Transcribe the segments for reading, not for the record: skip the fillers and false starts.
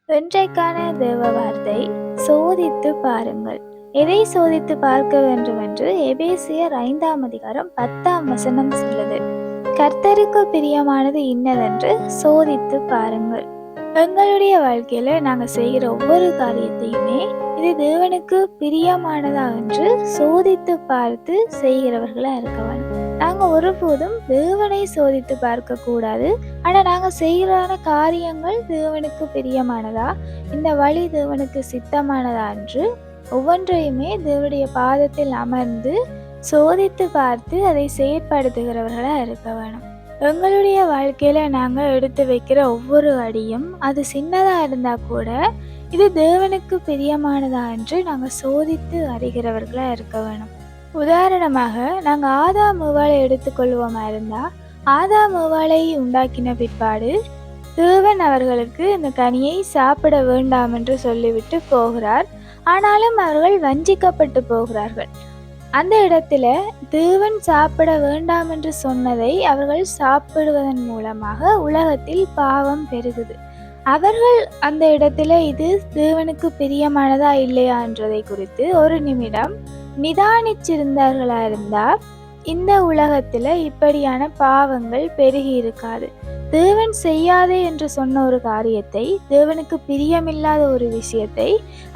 இன்றைக்கான தேவ வார்த்தை, சோதித்து பாருங்கள். எதை சோதித்து பார்க்க வேண்டும் என்று எபேசியர் 5 அதிகாரம் 10 சொல்லுது. கர்த்தருக்கு பிரியமானது இன்னதென்று சோதித்து பாருங்கள். எங்களுடைய வாழ்க்கையில நாங்க செய்கிற ஒவ்வொரு காரியத்தையுமே இது தேவனுக்கு பிரியமானதா என்று சோதித்து பார்த்து செய்கிறவர்களா இருக்க வேண்டும். நாங்க ஒருபோதும் தேவனை சோதித்து பார்க்க கூடாது. ஆனா நாங்க செய்கிற காரியங்கள் தேவனுக்கு பிரியமானதா, இந்த வழி தேவனுக்கு சித்தமானதா என்று ஒவ்வொன்றையுமே தேவனுடைய பாதத்தில் அமர்ந்து சோதித்து பார்த்து அதை செயற்படுத்துகிறவர்களா இருக்க வேணும். எங்களுடைய வாழ்க்கையில நாங்க எடுத்து வைக்கிற ஒவ்வொரு அடியும் அது சின்னதா இருந்தா கூட இது தேவனுக்கு பிரியமானதா என்று நாங்க சோதித்து அறிகிறவர்களா இருக்க வேணும். உதாரணமாக நாங்க ஆதாம் ஏவாளை எடுத்துக்கொள்வோமா இருந்தா, ஆதாம் ஏவாளை உண்டாக்கின பிற்பாடு தேவன் அவர்களுக்கு இந்த கனியை சாப்பிட வேண்டாம் என்று சொல்லிவிட்டு போகிறார். ஆனாலும் அவர்கள் வஞ்சிக்கப்பட்டு போகிறார்கள். அந்த இடத்துல தேவன் சாப்பிட வேண்டாம் என்று சொன்னதை அவர்கள் சாப்பிடுவதன் மூலமாக உலகத்தில் பாவம் பெருகுது. அவர்கள் அந்த இடத்துல இது தேவனுக்கு பிரியமானதா இல்லையா என்றதை குறித்து ஒரு நிமிடம் நிதானிச்சிருந்தார்களா இருந்தா இந்த உலகத்துல இப்படியான பாவங்கள் பெருகி இருக்காது. தேவன் செய்யாதே என்று சொன்ன ஒரு காரியத்தை, தேவனுக்கு பிரியமில்லாத ஒரு விஷயத்தை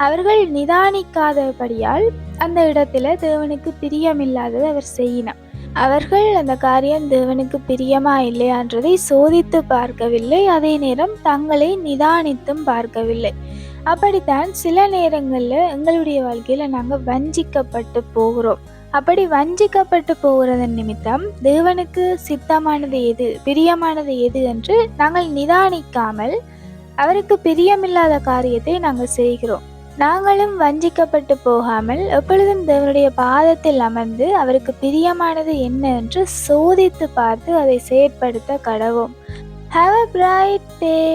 அவர்கள் நிதானிக்காதபடியால் அந்த இடத்துல தேவனுக்கு பிரியமில்லாததை அவர் செய்யினார். அவர்கள் அந்த காரியம் தேவனுக்கு பிரியமா இல்லையான்றதை சோதித்து பார்க்கவில்லை, அதே நேரம் தங்களை நிதானித்தும் பார்க்கவில்லை. அப்படித்தான் சில நேரங்கள்ல எங்களுடைய வாழ்க்கையில நாங்க வஞ்சிக்கப்பட்டு போகிறோம். அப்படி வஞ்சிக்கப்பட்டு போகிறதன் நிமித்தம் தேவனுக்கு சித்தமானது எது, பிரியமானது எது என்று நாங்கள் நிதானிக்காமல் அவருக்கு பிரியமில்லாத காரியத்தை நாங்கள் செய்கிறோம். நாங்களும் வஞ்சிக்கப்பட்டு போகாமல் எப்பொழுதும் தேவனுடைய பாதத்தில் அமர்ந்து அவருக்கு பிரியமானது என்ன என்று சோதித்து பார்த்து அதை செயற்படுத்த கடவோம். Have a bright day.